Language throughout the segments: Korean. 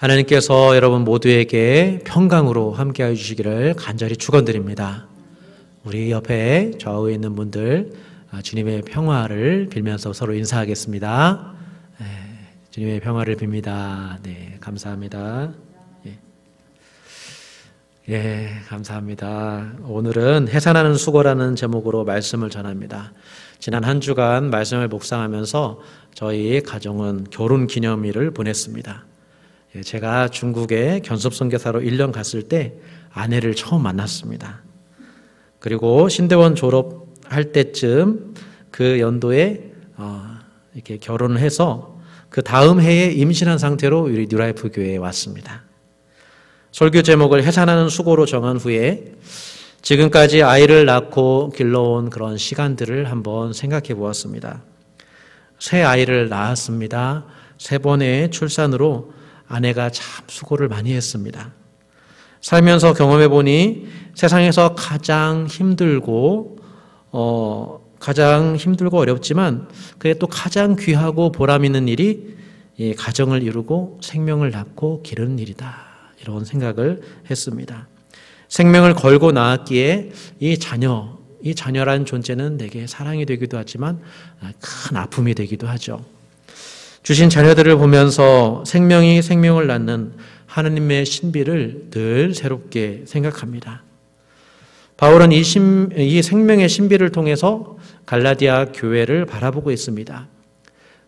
하나님께서 여러분 모두에게 평강으로 함께해 주시기를 간절히 축원드립니다. 우리 옆에 좌우에 있는 분들 주님의 평화를 빌면서 서로 인사하겠습니다. 주님의 평화를 빕니다. 네, 감사합니다. 감사합니다. 오늘은 해산하는 수고라는 제목으로 말씀을 전합니다. 지난 한 주간 말씀을 묵상하면서 저희 가정은 결혼 기념일을 보냈습니다. 제가 중국에 견습 선교사로 1년 갔을 때 아내를 처음 만났습니다. 그리고 신대원 졸업할 때쯤 그 연도에 이렇게 결혼을 해서 그 다음 해에 임신한 상태로 우리 뉴라이프 교회에 왔습니다. 설교 제목을 해산하는 수고로 정한 후에 지금까지 아이를 낳고 길러온 그런 시간들을 한번 생각해 보았습니다. 새 아이를 낳았습니다. 3번의 출산으로 아내가 참 수고를 많이 했습니다. 살면서 경험해 보니 세상에서 가장 힘들고 어렵지만 그게 또 가장 귀하고 보람 있는 일이 이 가정을 이루고 생명을 낳고 기르는 일이다. 이런 생각을 했습니다. 생명을 걸고 낳았기에 이 자녀라는 존재는 내게 사랑이 되기도 하지만 큰 아픔이 되기도 하죠. 주신 자녀들을 보면서 생명이 생명을 낳는 하나님의 신비를 늘 새롭게 생각합니다. 바울은 이 생명의 신비를 통해서 갈라디아 교회를 바라보고 있습니다.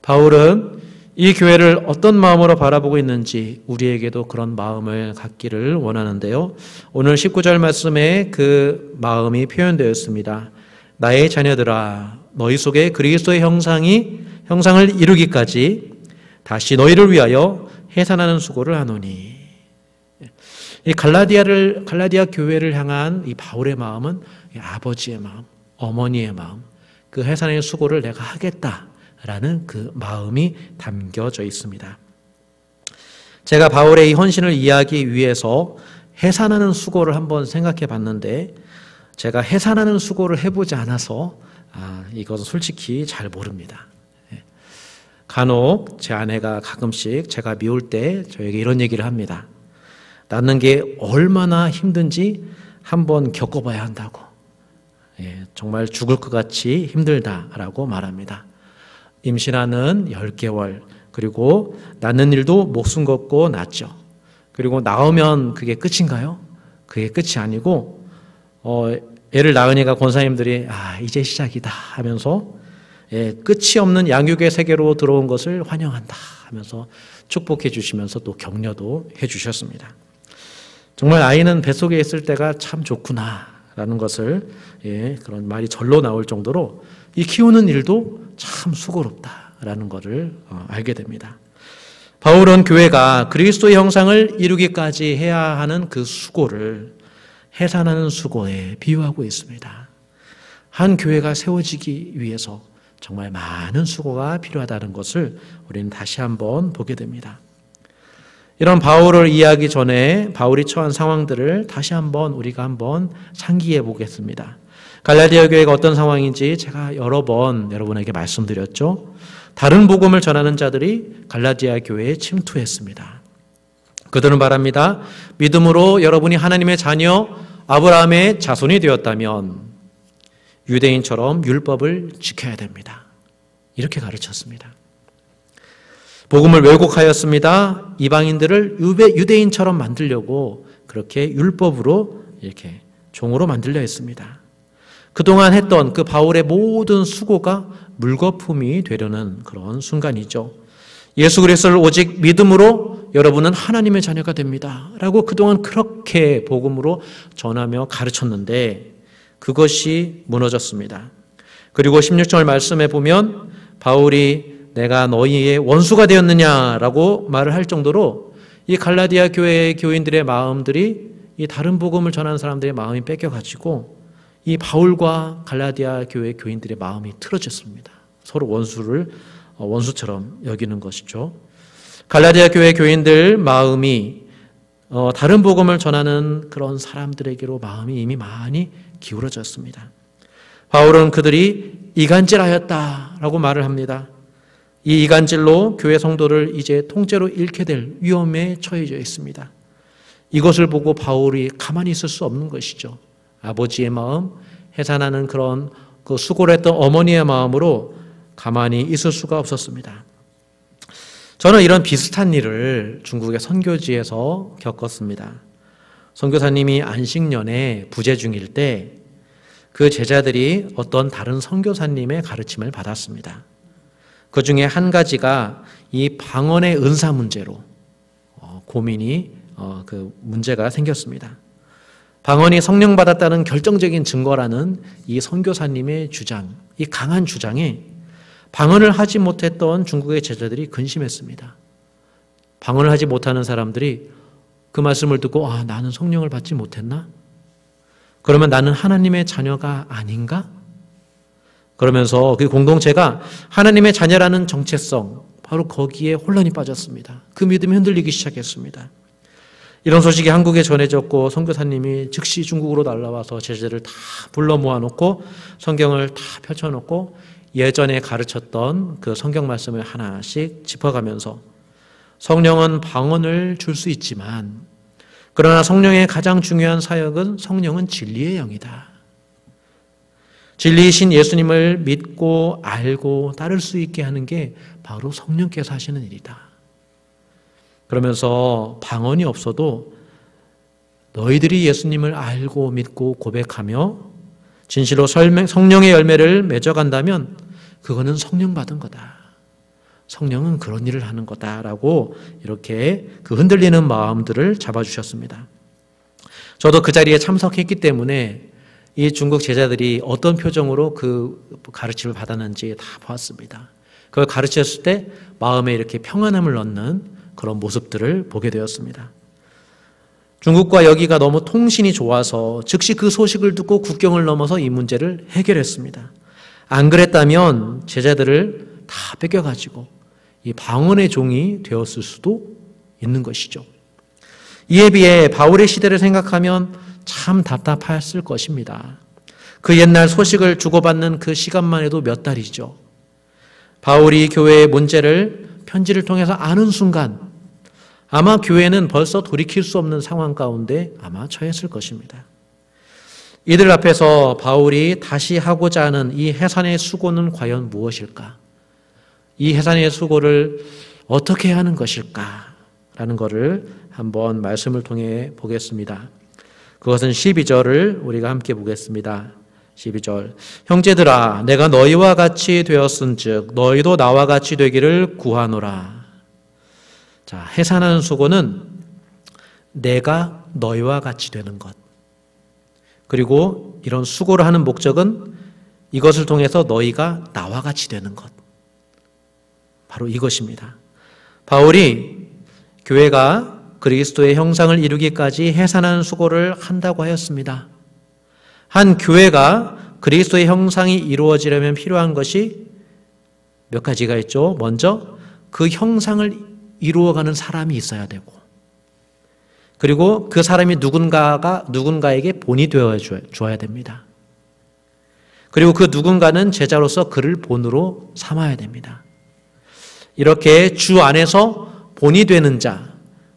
바울은 이 교회를 어떤 마음으로 바라보고 있는지 우리에게도 그런 마음을 갖기를 원하는데요. 오늘 19절 말씀에 그 마음이 표현되었습니다. 나의 자녀들아, 너희 속에 그리스도의 형상을 이루기까지 다시 너희를 위하여 해산하는 수고를 하노니. 이 갈라디아 교회를 향한 이 바울의 마음은 아버지의 마음, 어머니의 마음, 그 해산의 수고를 내가 하겠다라는 그 마음이 담겨져 있습니다. 제가 바울의 이 헌신을 이해하기 위해서 해산하는 수고를 한번 생각해 봤는데 제가 해산하는 수고를 해보지 않아서 이것은 솔직히 잘 모릅니다. 간혹 제 아내가 가끔씩 제가 미울 때 저에게 이런 얘기를 합니다. 낳는 게 얼마나 힘든지 한번 겪어봐야 한다고. 정말 죽을 것 같이 힘들다라고 말합니다. 임신하는 10개월, 그리고 낳는 일도 목숨 걸고 낳죠. 그리고 낳으면 그게 끝인가요? 그게 끝이 아니고 애를 낳으니까 권사님들이 이제 시작이다 하면서 끝이 없는 양육의 세계로 들어온 것을 환영한다 하면서 축복해 주시면서 또 격려도 해 주셨습니다. 정말 아이는 뱃속에 있을 때가 참 좋구나라는 것을 그런 말이 절로 나올 정도로 이 키우는 일도 참 수고롭다라는 것을 알게 됩니다. 바울은 교회가 그리스도의 형상을 이루기까지 해야 하는 그 수고를 해산하는 수고에 비유하고 있습니다. 한 교회가 세워지기 위해서 정말 많은 수고가 필요하다는 것을 우리는 다시 한번 보게 됩니다. 이런 바울을 이해하기 전에 바울이 처한 상황들을 다시 한번 우리가 한번 상기해 보겠습니다. 갈라디아 교회가 어떤 상황인지 제가 여러 번 여러분에게 말씀드렸죠. 다른 복음을 전하는 자들이 갈라디아 교회에 침투했습니다. 그들은 말합니다. 믿음으로 여러분이 하나님의 자녀 아브라함의 자손이 되었다면 유대인처럼 율법을 지켜야 됩니다. 이렇게 가르쳤습니다. 복음을 왜곡하였습니다. 이방인들을 유대인처럼 만들려고 그렇게 율법으로 이렇게 종으로 만들려 했습니다. 그동안 했던 그 바울의 모든 수고가 물거품이 되려는 그런 순간이죠. 예수 그리스도를 오직 믿음으로 여러분은 하나님의 자녀가 됩니다. 라고 그동안 그렇게 복음으로 전하며 가르쳤는데 그것이 무너졌습니다. 그리고 16절 말씀에 보면 바울이 내가 너희의 원수가 되었느냐라고 말을 할 정도로 이 갈라디아 교회의 교인들의 마음들이 이 다른 복음을 전하는 사람들의 마음이 뺏겨가지고 이 바울과 갈라디아 교회 교인들의 마음이 틀어졌습니다. 서로 원수처럼 여기는 것이죠. 갈라디아 교회 교인들 마음이 다른 복음을 전하는 그런 사람들에게로 마음이 이미 많이 기울어졌습니다. 바울은 그들이 이간질하였다라고 말을 합니다. 이 이간질로 교회 성도를 이제 통째로 잃게 될 위험에 처해져 있습니다. 이것을 보고 바울이 가만히 있을 수 없는 것이죠. 아버지의 마음, 해산하는 그런 그 수고를 했던 어머니의 마음으로 가만히 있을 수가 없었습니다. 저는 이런 비슷한 일을 중국의 선교지에서 겪었습니다. 선교사님이 안식년에 부재 중일 때 그 제자들이 어떤 다른 선교사님의 가르침을 받았습니다. 그 중에 한 가지가 이 방언의 은사 문제로 고민이 그 문제가 생겼습니다. 방언이 성령 받았다는 결정적인 증거라는 이 선교사님의 주장, 이 강한 주장에 방언을 하지 못했던 중국의 제자들이 근심했습니다. 방언을 하지 못하는 사람들이 그 말씀을 듣고 나는 성령을 받지 못했나? 그러면 나는 하나님의 자녀가 아닌가? 그러면서 그 공동체가 하나님의 자녀라는 정체성, 바로 거기에 혼란이 빠졌습니다. 그 믿음이 흔들리기 시작했습니다. 이런 소식이 한국에 전해졌고 선교사님이 즉시 중국으로 날아와서 제자들을 다 불러 모아놓고 성경을 다 펼쳐놓고 예전에 가르쳤던 그 성경 말씀을 하나씩 짚어가면서 성령은 방언을 줄 수 있지만 그러나 성령의 가장 중요한 사역은 성령은 진리의 영이다. 진리이신 예수님을 믿고 알고 따를 수 있게 하는 게 바로 성령께서 하시는 일이다. 그러면서 방언이 없어도 너희들이 예수님을 알고 믿고 고백하며 진실로 성령의 열매를 맺어간다면 그거는 성령 받은 거다. 성령은 그런 일을 하는 거다라고 이렇게 그 흔들리는 마음들을 잡아주셨습니다. 저도 그 자리에 참석했기 때문에 이 중국 제자들이 어떤 표정으로 그 가르침을 받았는지 다 보았습니다. 그걸 가르쳤을 때 마음에 이렇게 평안함을 얻는 그런 모습들을 보게 되었습니다. 중국과 여기가 너무 통신이 좋아서 즉시 그 소식을 듣고 국경을 넘어서 이 문제를 해결했습니다. 안 그랬다면 제자들을 다 뺏겨가지고 이 방언의 종이 되었을 수도 있는 것이죠. 이에 비해 바울의 시대를 생각하면 참 답답했을 것입니다. 그 옛날 소식을 주고받는 그 시간만 해도 몇 달이죠. 바울이 교회의 문제를 편지를 통해서 아는 순간 아마 교회는 벌써 돌이킬 수 없는 상황 가운데 아마 처했을 것입니다. 이들 앞에서 바울이 다시 하고자 하는 이 해산의 수고는 과연 무엇일까? 이 해산의 수고를 어떻게 하는 것일까? 라는 것을 한번 말씀을 통해 보겠습니다. 그것은 12절을 우리가 함께 보겠습니다. 12절. 형제들아, 내가 너희와 같이 되었은즉 너희도 나와 같이 되기를 구하노라. 자, 해산하는 수고는 내가 너희와 같이 되는 것. 그리고 이런 수고를 하는 목적은 이것을 통해서 너희가 나와 같이 되는 것. 바로 이것입니다. 바울이 교회가 그리스도의 형상을 이루기까지 해산하는 수고를 한다고 하였습니다. 한 교회가 그리스도의 형상이 이루어지려면 필요한 것이 몇 가지가 있죠. 먼저 그 형상을 이루어가는 사람이 있어야 되고, 그리고 그 사람이 누군가에게 본이 되어줘야 됩니다. 그리고 그 누군가는 제자로서 그를 본으로 삼아야 됩니다. 이렇게 주 안에서 본이 되는 자,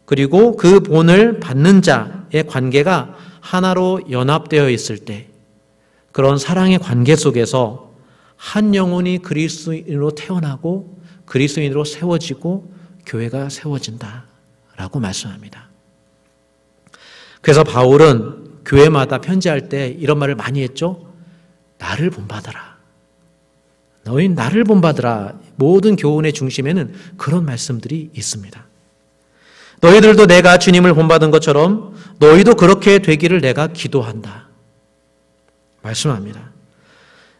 그리고 그 본을 받는 자의 관계가 하나로 연합되어 있을 때 그런 사랑의 관계 속에서 한 영혼이 그리스도인으로 태어나고 그리스도인으로 세워지고 교회가 세워진다라고 말씀합니다. 그래서 바울은 교회마다 편지할 때 이런 말을 많이 했죠. 나를 본받아라. 너희 나를 본받으라. 모든 교훈의 중심에는 그런 말씀들이 있습니다. 너희들도 내가 주님을 본받은 것처럼 너희도 그렇게 되기를 내가 기도한다. 말씀합니다.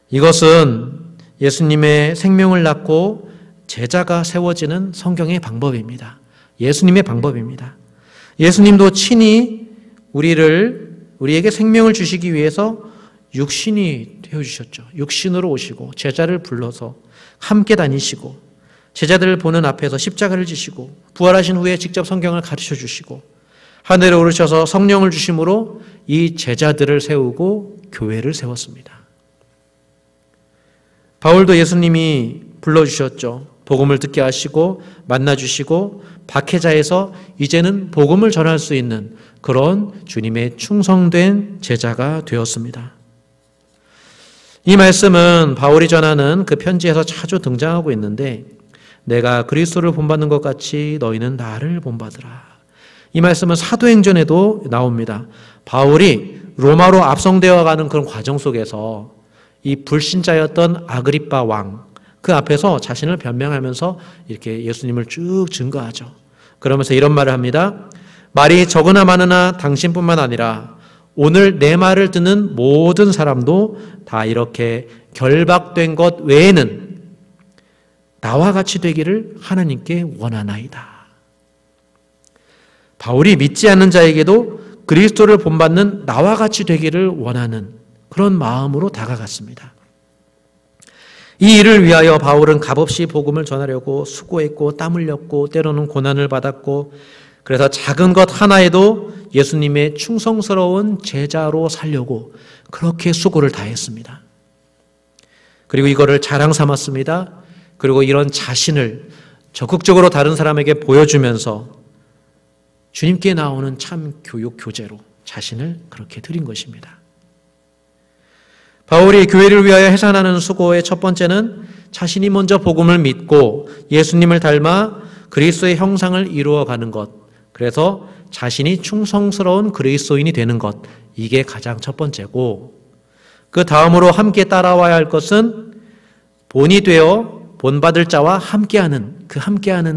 이것은 예수님의 생명을 낳고 제자가 세워지는 성경의 방법입니다. 예수님의 방법입니다. 예수님도 친히 우리에게 생명을 주시기 위해서 육신이 되어주셨죠. 육신으로 오시고 제자를 불러서 함께 다니시고 제자들을 보는 앞에서 십자가를 지시고 부활하신 후에 직접 성경을 가르쳐 주시고 하늘에 오르셔서 성령을 주심으로 이 제자들을 세우고 교회를 세웠습니다. 바울도 예수님이 불러주셨죠. 복음을 듣게 하시고 만나주시고 박해자에서 이제는 복음을 전할 수 있는 그런 주님의 충성된 제자가 되었습니다. 이 말씀은 바울이 전하는 그 편지에서 자주 등장하고 있는데 내가 그리스도를 본받는 것 같이 너희는 나를 본받으라. 이 말씀은 사도행전에도 나옵니다. 바울이 로마로 압송되어 가는 그런 과정 속에서 이 불신자였던 아그리빠 왕, 그 앞에서 자신을 변명하면서 이렇게 예수님을 쭉 증거하죠. 그러면서 이런 말을 합니다. 말이 적으나 많으나 당신뿐만 아니라 오늘 내 말을 듣는 모든 사람도 다 이렇게 결박된 것 외에는 나와 같이 되기를 하나님께 원하나이다. 바울이 믿지 않는 자에게도 그리스도를 본받는 나와 같이 되기를 원하는 그런 마음으로 다가갔습니다. 이 일을 위하여 바울은 값없이 복음을 전하려고 수고했고 땀 흘렸고 때로는 고난을 받았고 그래서 작은 것 하나에도 예수님의 충성스러운 제자로 살려고 그렇게 수고를 다했습니다. 그리고 이거를 자랑 삼았습니다. 그리고 이런 자신을 적극적으로 다른 사람에게 보여주면서 주님께 나오는 참 교육 교재로 자신을 그렇게 드린 것입니다. 바울이 교회를 위하여 해산하는 수고의 첫 번째는 자신이 먼저 복음을 믿고 예수님을 닮아 그리스도의 형상을 이루어가는 것, 그래서 자신이 충성스러운 그리스도인이 되는 것, 이게 가장 첫 번째고, 그 다음으로 함께 따라와야 할 것은 본이 되어 본받을 자와 함께하는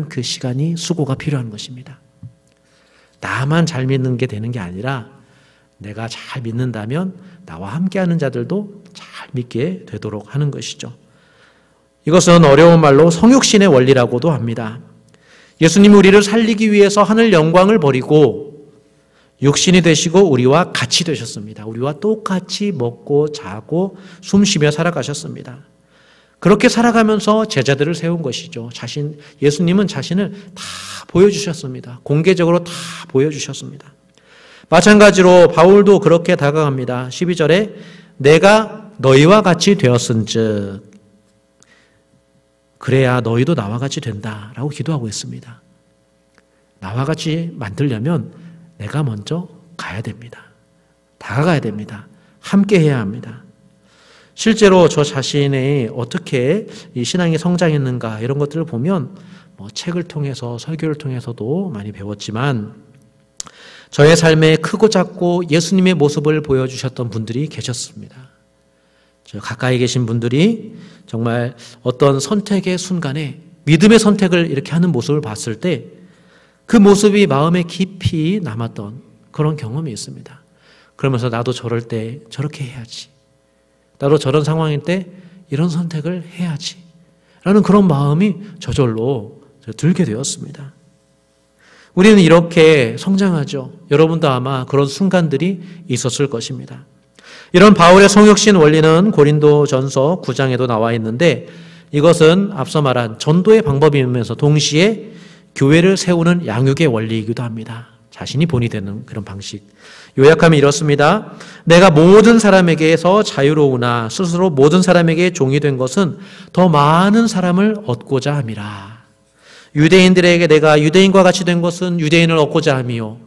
그 시간이 수고가 필요한 것입니다. 나만 잘 믿는 게 되는 게 아니라 내가 잘 믿는다면 나와 함께하는 자들도 잘 믿게 되도록 하는 것이죠. 이것은 어려운 말로 성육신의 원리라고도 합니다. 예수님이 우리를 살리기 위해서 하늘 영광을 버리고 육신이 되시고 우리와 같이 되셨습니다. 우리와 똑같이 먹고 자고 숨쉬며 살아가셨습니다. 그렇게 살아가면서 제자들을 세운 것이죠. 예수님은 자신을 다 보여주셨습니다. 공개적으로 다 보여주셨습니다. 마찬가지로 바울도 그렇게 다가갑니다. 12절에 내가 너희와 같이 되었은즉 그래야 너희도 나와 같이 된다라고 기도하고 있습니다. 나와 같이 만들려면 내가 먼저 가야 됩니다. 다가가야 됩니다. 함께 해야 합니다. 실제로 저 자신이 어떻게 이 신앙이 성장했는가 이런 것들을 보면 책을 통해서 설교를 통해서도 많이 배웠지만 저의 삶에 크고 작고 예수님의 모습을 보여주셨던 분들이 계셨습니다. 저 가까이 계신 분들이 정말 어떤 선택의 순간에 믿음의 선택을 이렇게 하는 모습을 봤을 때 그 모습이 마음에 깊이 남았던 그런 경험이 있습니다. 그러면서 나도 저럴 때 저렇게 해야지. 나도 저런 상황일 때 이런 선택을 해야지. 라는 그런 마음이 저절로 들게 되었습니다. 우리는 이렇게 성장하죠. 여러분도 아마 그런 순간들이 있었을 것입니다. 이런 바울의 성육신 원리는 고린도전서 9장에도 나와 있는데 이것은 앞서 말한 전도의 방법이면서 동시에 교회를 세우는 양육의 원리이기도 합니다. 자신이 본이 되는 그런 방식. 요약하면 이렇습니다. 내가 모든 사람에게서 자유로우나 스스로 모든 사람에게 종이 된 것은 더 많은 사람을 얻고자 함이라. 유대인들에게 내가 유대인과 같이 된 것은 유대인을 얻고자 함이요.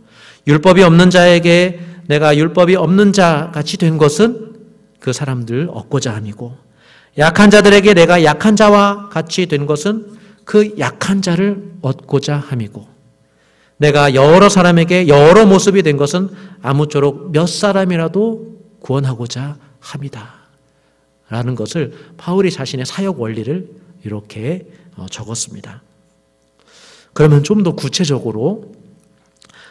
율법이 없는 자에게 내가 율법이 없는 자 같이 된 것은 그 사람들 얻고자 함이고, 약한 자들에게 내가 약한 자와 같이 된 것은 그 약한 자를 얻고자 함이고, 내가 여러 사람에게 여러 모습이 된 것은 아무쪼록 몇 사람이라도 구원하고자 합니다. 라는 것을 바울이 자신의 사역 원리를 이렇게 적었습니다. 그러면 좀 더 구체적으로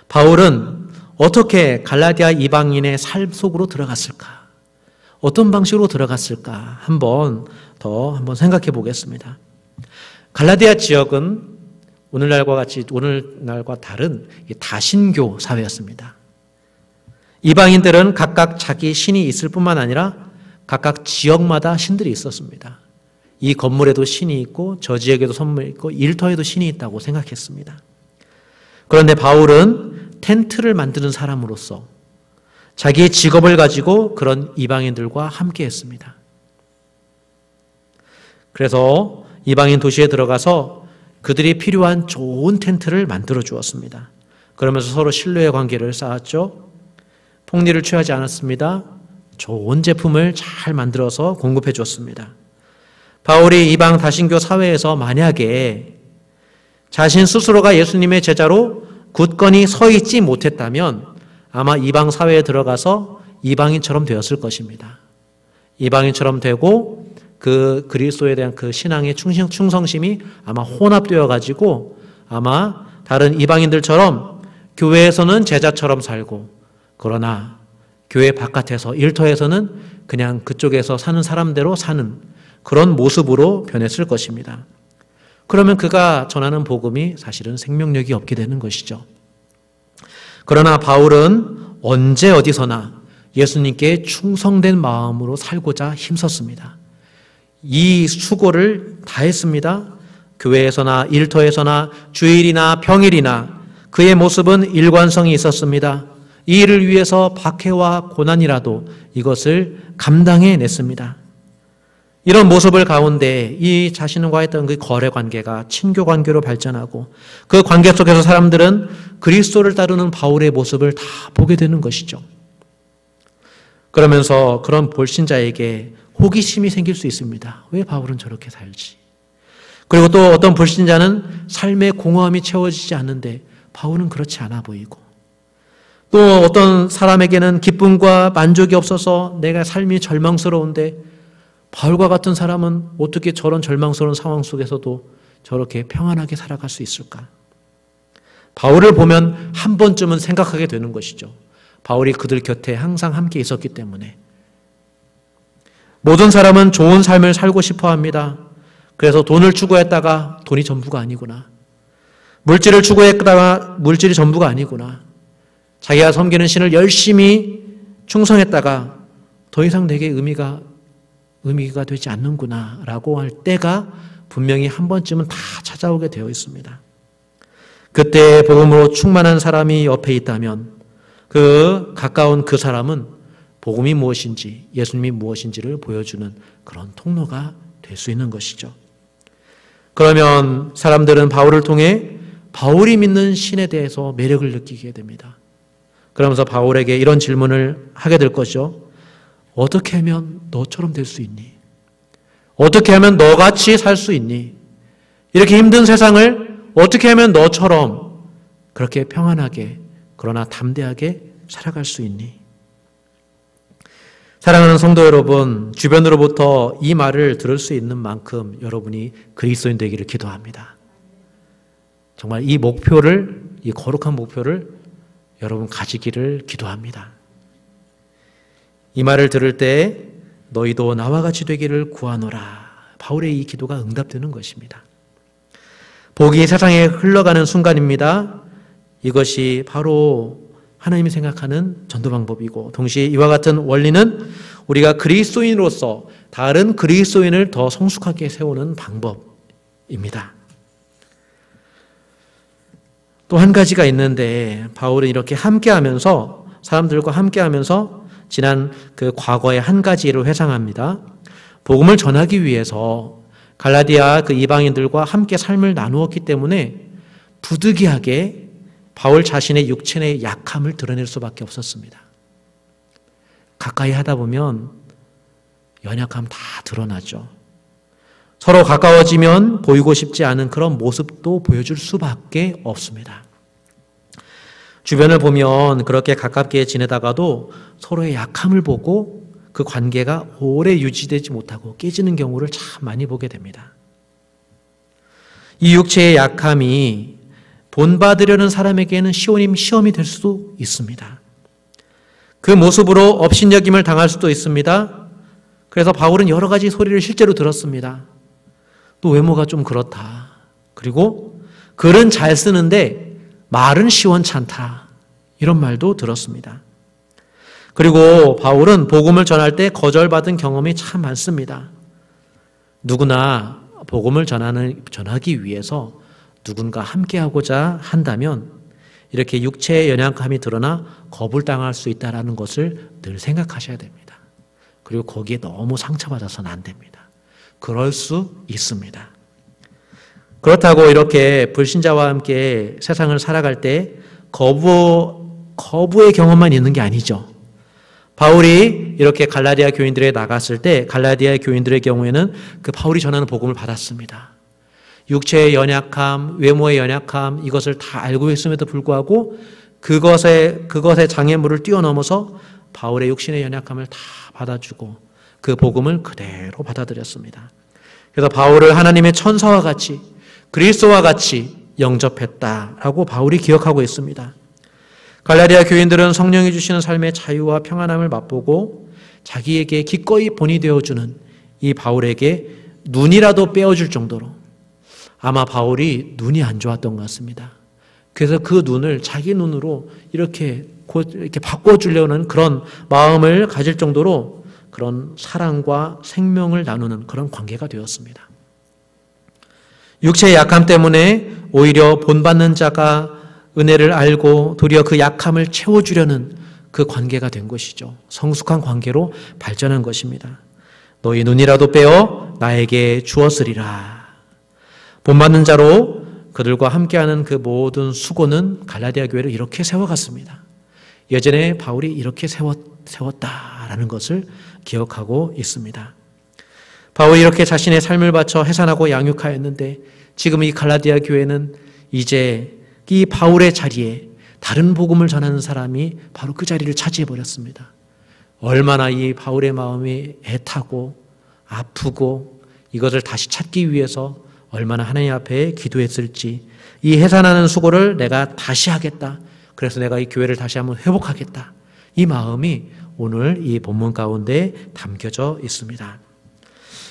바울은 어떻게 갈라디아 이방인의 삶 속으로 들어갔을까? 어떤 방식으로 들어갔을까? 한번 생각해 보겠습니다. 갈라디아 지역은 오늘날과 다른 다신교 사회였습니다. 이방인들은 각각 자기 신이 있을 뿐만 아니라 각각 지역마다 신들이 있었습니다. 이 건물에도 신이 있고 저 지역에도 선물이 있고 일터에도 신이 있다고 생각했습니다. 그런데 바울은 텐트를 만드는 사람으로서 자기의 직업을 가지고 그런 이방인들과 함께 했습니다. 그래서 이방인 도시에 들어가서 그들이 필요한 좋은 텐트를 만들어 주었습니다. 그러면서 서로 신뢰의 관계를 쌓았죠. 폭리를 취하지 않았습니다. 좋은 제품을 잘 만들어서 공급해 줬습니다. 바울이 이방 다신교 사회에서 만약에 자신 스스로가 예수님의 제자로 굳건히 서 있지 못했다면 아마 이방 사회에 들어가서 이방인처럼 되었을 것입니다. 이방인처럼 되고 그 그리스도에 대한 그 신앙의 충성심이 아마 혼합되어 가지고 아마 다른 이방인들처럼 교회에서는 제자처럼 살고, 그러나 교회 바깥에서 일터에서는 그냥 그쪽에서 사는 사람대로 사는 그런 모습으로 변했을 것입니다. 그러면 그가 전하는 복음이 사실은 생명력이 없게 되는 것이죠. 그러나 바울은 언제 어디서나 예수님께 충성된 마음으로 살고자 힘썼습니다. 이 수고를 다했습니다. 교회에서나 일터에서나 주일이나 평일이나 그의 모습은 일관성이 있었습니다. 이 일을 위해서 박해와 고난이라도 이것을 감당해냈습니다. 이런 모습을 가운데 이 자신과 했던 그 거래 관계가 친교 관계로 발전하고 그 관계 속에서 사람들은 그리스도를 따르는 바울의 모습을 다 보게 되는 것이죠. 그러면서 그런 불신자에게 호기심이 생길 수 있습니다. 왜 바울은 저렇게 살지? 그리고 또 어떤 불신자는 삶의 공허함이 채워지지 않는데 바울은 그렇지 않아 보이고, 또 어떤 사람에게는 기쁨과 만족이 없어서 내가 삶이 절망스러운데 바울과 같은 사람은 어떻게 저런 절망스러운 상황 속에서도 저렇게 평안하게 살아갈 수 있을까? 바울을 보면 한 번쯤은 생각하게 되는 것이죠. 바울이 그들 곁에 항상 함께 있었기 때문에. 모든 사람은 좋은 삶을 살고 싶어 합니다. 그래서 돈을 추구했다가 돈이 전부가 아니구나. 물질을 추구했다가 물질이 전부가 아니구나. 자기가 섬기는 신을 열심히 충성했다가 더 이상 내게 의미가 되지 않는구나 라고 할 때가 분명히 한 번쯤은 다 찾아오게 되어 있습니다. 그때 복음으로 충만한 사람이 옆에 있다면 그 가까운 그 사람은 복음이 무엇인지, 예수님이 무엇인지를 보여주는 그런 통로가 될 수 있는 것이죠. 그러면 사람들은 바울을 통해 바울이 믿는 신에 대해서 매력을 느끼게 됩니다. 그러면서 바울에게 이런 질문을 하게 될 것이죠. 어떻게 하면 너처럼 될 수 있니? 어떻게 하면 너같이 살 수 있니? 이렇게 힘든 세상을 어떻게 하면 너처럼 그렇게 평안하게 그러나 담대하게 살아갈 수 있니? 사랑하는 성도 여러분, 주변으로부터 이 말을 들을 수 있는 만큼 여러분이 그리스도인 되기를 기도합니다. 정말 이 목표를, 이 거룩한 목표를 여러분 가지기를 기도합니다. 이 말을 들을 때 너희도 나와 같이 되기를 구하노라. 바울의 이 기도가 응답되는 것입니다. 복이 세상에 흘러가는 순간입니다. 이것이 바로 하나님이 생각하는 전도 방법이고, 동시에 이와 같은 원리는 우리가 그리스도인으로서 다른 그리스도인을 더 성숙하게 세우는 방법입니다. 또 한 가지가 있는데, 바울은 이렇게 함께하면서, 사람들과 함께하면서 지난 그 과거의 한 가지를 회상합니다. 복음을 전하기 위해서 갈라디아 그 이방인들과 함께 삶을 나누었기 때문에 부득이하게 바울 자신의 육체의 약함을 드러낼 수밖에 없었습니다. 가까이 하다 보면 연약함 다 드러나죠. 서로 가까워지면 보이고 싶지 않은 그런 모습도 보여줄 수밖에 없습니다. 주변을 보면 그렇게 가깝게 지내다가도 서로의 약함을 보고 그 관계가 오래 유지되지 못하고 깨지는 경우를 참 많이 보게 됩니다. 이 육체의 약함이 본받으려는 사람에게는 시험이 될 수도 있습니다. 그 모습으로 업신여김을 당할 수도 있습니다. 그래서 바울은 여러 가지 소리를 실제로 들었습니다. 또 외모가 좀 그렇다. 그리고 글은 잘 쓰는데 말은 시원찮다. 이런 말도 들었습니다. 그리고 바울은 복음을 전할 때 거절받은 경험이 참 많습니다. 누구나 복음을 전하기 위해서 누군가 함께하고자 한다면 이렇게 육체의 연약함이 드러나 겁을 당할 수 있다는 것을 늘 생각하셔야 됩니다. 그리고 거기에 너무 상처받아서는 안 됩니다. 그럴 수 있습니다. 그렇다고 이렇게 불신자와 함께 세상을 살아갈 때 거부의 경험만 있는 게 아니죠. 바울이 이렇게 갈라디아 교인들에 나갔을 때 갈라디아 교인들의 경우에는 그 바울이 전하는 복음을 받았습니다. 육체의 연약함, 외모의 연약함, 이것을 다 알고 있음에도 불구하고 그것의 장애물을 뛰어넘어서 바울의 육신의 연약함을 다 받아주고 그 복음을 그대로 받아들였습니다. 그래서 바울을 하나님의 천사와 같이 그리스도와 같이 영접했다라고 바울이 기억하고 있습니다. 갈라디아 교인들은 성령이 주시는 삶의 자유와 평안함을 맛보고 자기에게 기꺼이 본이 되어주는 이 바울에게 눈이라도 빼어줄 정도로, 아마 바울이 눈이 안 좋았던 것 같습니다. 그래서 그 눈을 자기 눈으로 이렇게 바꿔주려는 그런 마음을 가질 정도로 그런 사랑과 생명을 나누는 그런 관계가 되었습니다. 육체의 약함 때문에 오히려 본받는 자가 은혜를 알고 도리어 그 약함을 채워주려는 그 관계가 된 것이죠. 성숙한 관계로 발전한 것입니다. 너희 눈이라도 빼어 나에게 주었으리라. 본받는 자로 그들과 함께하는 그 모든 수고는 갈라디아 교회를 이렇게 세워갔습니다. 예전에 바울이 이렇게 세웠다라는 것을 기억하고 있습니다. 바울이 이렇게 자신의 삶을 바쳐 해산하고 양육하였는데 지금 이 갈라디아 교회는 이제 이 바울의 자리에 다른 복음을 전하는 사람이 바로 그 자리를 차지해버렸습니다. 얼마나 이 바울의 마음이 애타고 아프고 이것을 다시 찾기 위해서 얼마나 하나님 앞에 기도했을지, 이 해산하는 수고를 내가 다시 하겠다, 그래서 내가 이 교회를 다시 한번 회복하겠다, 이 마음이 오늘 이 본문 가운데 담겨져 있습니다.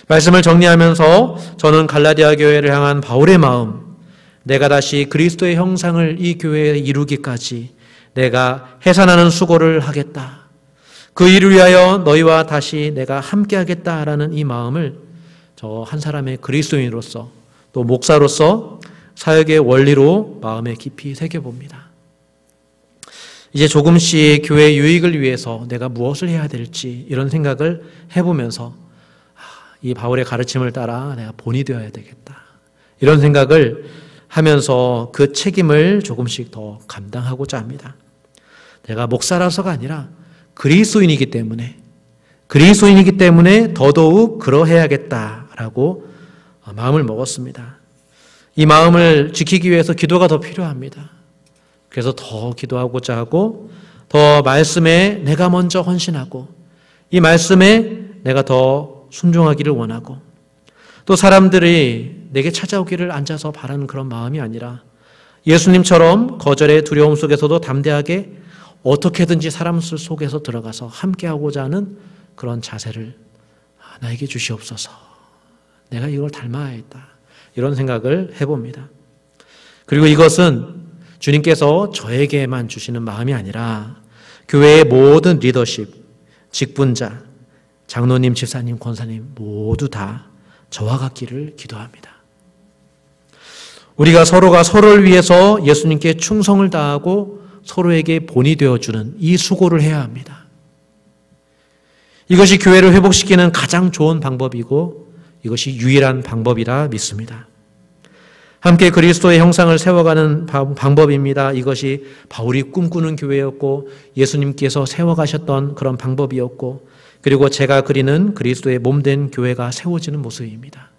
말씀을 정리하면서 저는 갈라디아 교회를 향한 바울의 마음, 내가 다시 그리스도의 형상을 이 교회에 이루기까지 내가 해산하는 수고를 하겠다, 그 일을 위하여 너희와 다시 내가 함께 하겠다라는 이 마음을 저 한 사람의 그리스도인으로서 또 목사로서 사역의 원리로 마음에 깊이 새겨봅니다. 이제 조금씩 교회의 유익을 위해서 내가 무엇을 해야 될지 이런 생각을 해보면서 이 바울의 가르침을 따라 내가 본이 되어야 되겠다, 이런 생각을 하면서 그 책임을 조금씩 더 감당하고자 합니다. 내가 목사라서가 아니라 그리스도인이기 때문에 더더욱 그러해야겠다라고 마음을 먹었습니다. 이 마음을 지키기 위해서 기도가 더 필요합니다. 그래서 더 기도하고자 하고, 더 말씀에 내가 먼저 헌신하고, 이 말씀에 내가 더 순종하기를 원하고, 또 사람들이 내게 찾아오기를 앉아서 바라는 그런 마음이 아니라 예수님처럼 거절의 두려움 속에서도 담대하게 어떻게든지 사람 속에서 들어가서 함께하고자 하는 그런 자세를 나에게 주시옵소서. 내가 이걸 닮아야겠다, 이런 생각을 해봅니다. 그리고 이것은 주님께서 저에게만 주시는 마음이 아니라 교회의 모든 리더십, 직분자, 장로님, 집사님, 권사님 모두 다 저와 같기를 기도합니다. 우리가 서로가 서로를 위해서 예수님께 충성을 다하고 서로에게 본이 되어주는 이 수고를 해야 합니다. 이것이 교회를 회복시키는 가장 좋은 방법이고 이것이 유일한 방법이라 믿습니다. 함께 그리스도의 형상을 세워가는 방법입니다. 이것이 바울이 꿈꾸는 교회였고 예수님께서 세워가셨던 그런 방법이었고, 그리고 제가 그리는 그리스도의 몸된 교회가 세워지는 모습입니다.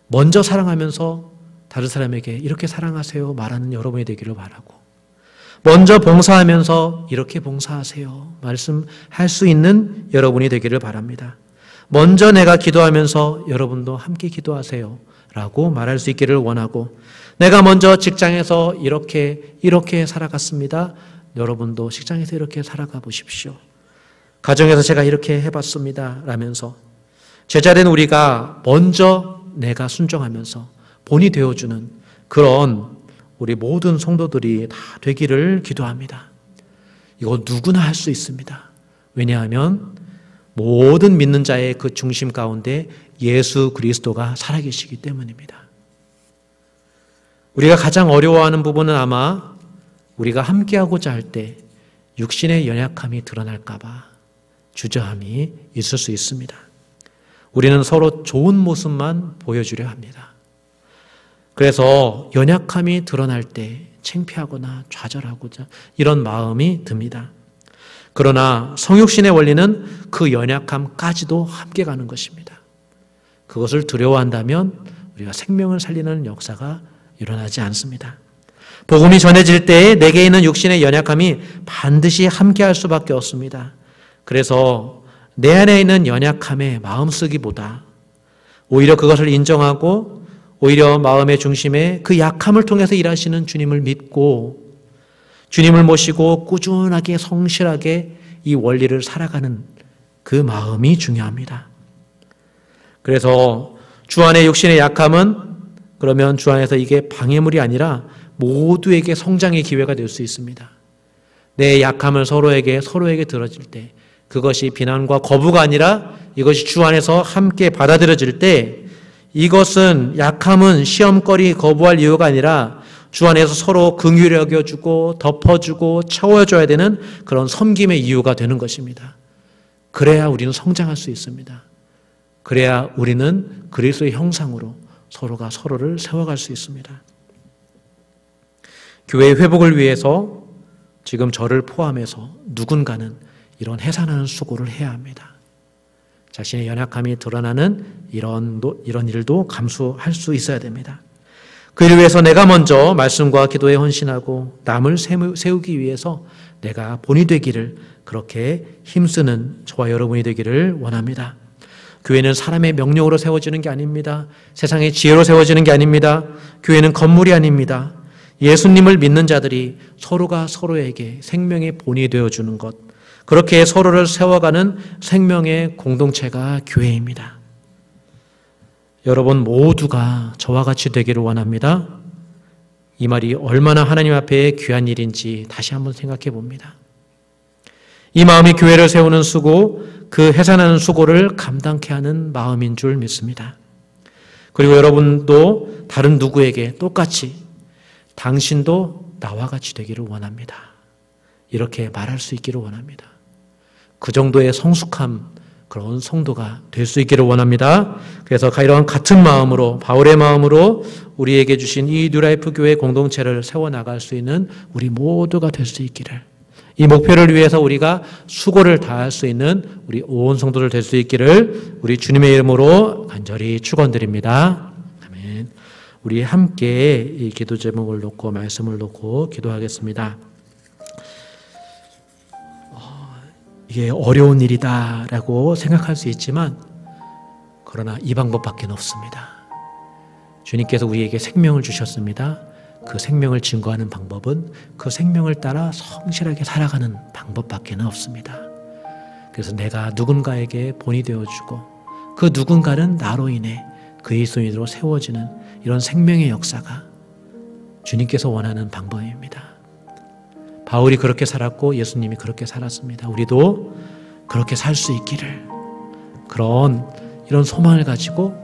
먼저 사랑하면서 다른 사람에게 이렇게 사랑하세요 말하는 여러분이 되기를 바라고, 먼저 봉사하면서 이렇게 봉사하세요 말씀할 수 있는 여러분이 되기를 바랍니다. 먼저 내가 기도하면서 여러분도 함께 기도하세요 라고 말할 수 있기를 원하고, 내가 먼저 직장에서 이렇게 살아갔습니다, 여러분도 직장에서 이렇게 살아가 보십시오. 가정에서 제가 이렇게 해봤습니다 라면서 제자된 우리가 먼저 내가 순종하면서 본이 되어주는 그런 우리 모든 성도들이 다 되기를 기도합니다. 이거 누구나 할 수 있습니다. 왜냐하면 모든 믿는 자의 그 중심 가운데 예수 그리스도가 살아계시기 때문입니다. 우리가 가장 어려워하는 부분은 아마 우리가 함께하고자 할 때 육신의 연약함이 드러날까 봐 주저함이 있을 수 있습니다. 우리는 서로 좋은 모습만 보여주려 합니다. 그래서 연약함이 드러날 때 창피하거나 좌절하고자 이런 마음이 듭니다. 그러나 성육신의 원리는 그 연약함까지도 함께 가는 것입니다. 그것을 두려워한다면 우리가 생명을 살리는 역사가 일어나지 않습니다. 복음이 전해질 때에 내게 있는 육신의 연약함이 반드시 함께할 수밖에 없습니다. 그래서 내 안에 있는 연약함에 마음 쓰기보다 오히려 그것을 인정하고 오히려 마음의 중심에 그 약함을 통해서 일하시는 주님을 믿고 주님을 모시고 꾸준하게 성실하게 이 원리를 살아가는 그 마음이 중요합니다. 그래서 주 안의 육신의 약함은 그러면 주 안에서 이게 방해물이 아니라 모두에게 성장의 기회가 될 수 있습니다. 내 약함을 서로에게 들어질 때 그것이 비난과 거부가 아니라 이것이 주 안에서 함께 받아들여질 때 이것은 약함은 시험거리 거부할 이유가 아니라 주 안에서 서로 긍휼히 여겨주고 덮어주고 채워줘야 되는 그런 섬김의 이유가 되는 것입니다. 그래야 우리는 성장할 수 있습니다. 그래야 우리는 그리스도의 형상으로 서로가 서로를 세워갈 수 있습니다. 교회의 회복을 위해서 지금 저를 포함해서 누군가는 이런 해산하는 수고를 해야 합니다. 자신의 연약함이 드러나는 이런 일도 감수할 수 있어야 됩니다. 그 일을 위해서 내가 먼저 말씀과 기도에 헌신하고 남을 세우기 위해서 내가 본이 되기를 그렇게 힘쓰는 저와 여러분이 되기를 원합니다. 교회는 사람의 명령으로 세워지는 게 아닙니다. 세상의 지혜로 세워지는 게 아닙니다. 교회는 건물이 아닙니다. 예수님을 믿는 자들이 서로가 서로에게 생명의 본이 되어주는 것, 그렇게 서로를 세워가는 생명의 공동체가 교회입니다. 여러분 모두가 저와 같이 되기를 원합니다. 이 말이 얼마나 하나님 앞에 귀한 일인지 다시 한번 생각해 봅니다. 이 마음이 교회를 세우는 수고, 그 해산하는 수고를 감당케 하는 마음인 줄 믿습니다. 그리고 여러분도 다른 누구에게 똑같이 당신도 나와 같이 되기를 원합니다. 이렇게 말할 수 있기를 원합니다. 그 정도의 성숙함, 그런 성도가 될 수 있기를 원합니다. 그래서 이러한 같은 마음으로, 바울의 마음으로 우리에게 주신 이 뉴라이프 교회 공동체를 세워나갈 수 있는 우리 모두가 될 수 있기를, 이 목표를 위해서 우리가 수고를 다할 수 있는 우리 온 성도들 될 수 있기를 우리 주님의 이름으로 간절히 축원드립니다. 아멘. 우리 함께 이 기도 제목을 놓고 말씀을 놓고 기도하겠습니다. 이게 어려운 일이다라고 생각할 수 있지만 그러나 이 방법밖에 없습니다. 주님께서 우리에게 생명을 주셨습니다. 그 생명을 증거하는 방법은 그 생명을 따라 성실하게 살아가는 방법밖에 없습니다. 그래서 내가 누군가에게 본이 되어주고 그 누군가는 나로 인해 그리스도인으로 세워지는 이런 생명의 역사가 주님께서 원하는 방법입니다. 바울이 그렇게 살았고 예수님이 그렇게 살았습니다. 우리도 그렇게 살 수 있기를, 이런 소망을 가지고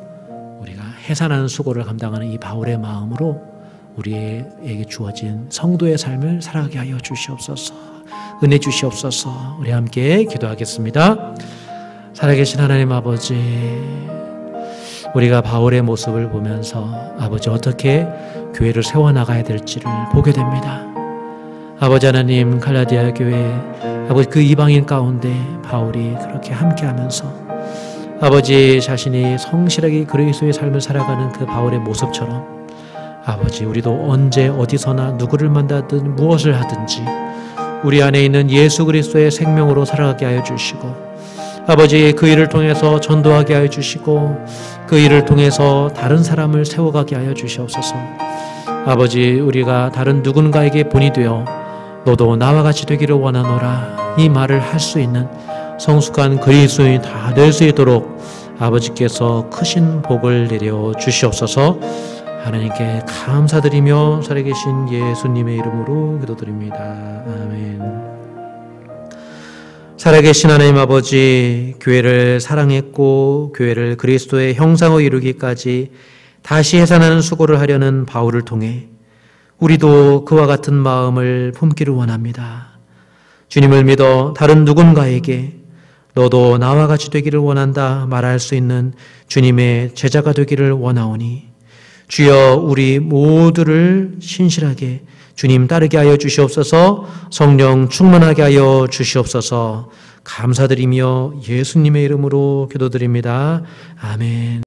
우리가 해산하는 수고를 감당하는 이 바울의 마음으로 우리에게 주어진 성도의 삶을 살아가게 하여 주시옵소서. 은혜 주시옵소서. 우리 함께 기도하겠습니다. 살아계신 하나님 아버지, 우리가 바울의 모습을 보면서 아버지 어떻게 교회를 세워나가야 될지를 보게 됩니다. 아버지 하나님, 갈라디아 교회 아버지 그 이방인 가운데 바울이 그렇게 함께하면서 아버지 자신이 성실하게 그리스도의 삶을 살아가는 그 바울의 모습처럼 아버지 우리도 언제 어디서나 누구를 만나든 무엇을 하든지 우리 안에 있는 예수 그리스도의 생명으로 살아가게 하여 주시고 아버지 그 일을 통해서 전도하게 하여 주시고 그 일을 통해서 다른 사람을 세워가게 하여 주시옵소서. 아버지 우리가 다른 누군가에게 본이 되어 너도 나와 같이 되기를 원하노라 이 말을 할 수 있는 성숙한 그리스도인이 다 될 수 있도록 아버지께서 크신 복을 내려 주시옵소서. 하나님께 감사드리며 살아계신 예수님의 이름으로 기도드립니다. 아멘. 살아계신 하나님 아버지, 교회를 사랑했고 교회를 그리스도의 형상으로 이루기까지 다시 해산하는 수고를 하려는 바울을 통해 우리도 그와 같은 마음을 품기를 원합니다. 주님을 믿어 다른 누군가에게 너도 나와 같이 되기를 원한다 말할 수 있는 주님의 제자가 되기를 원하오니 주여 우리 모두를 신실하게 주님 따르게 하여 주시옵소서. 성령 충만하게 하여 주시옵소서. 감사드리며 예수님의 이름으로 기도드립니다. 아멘.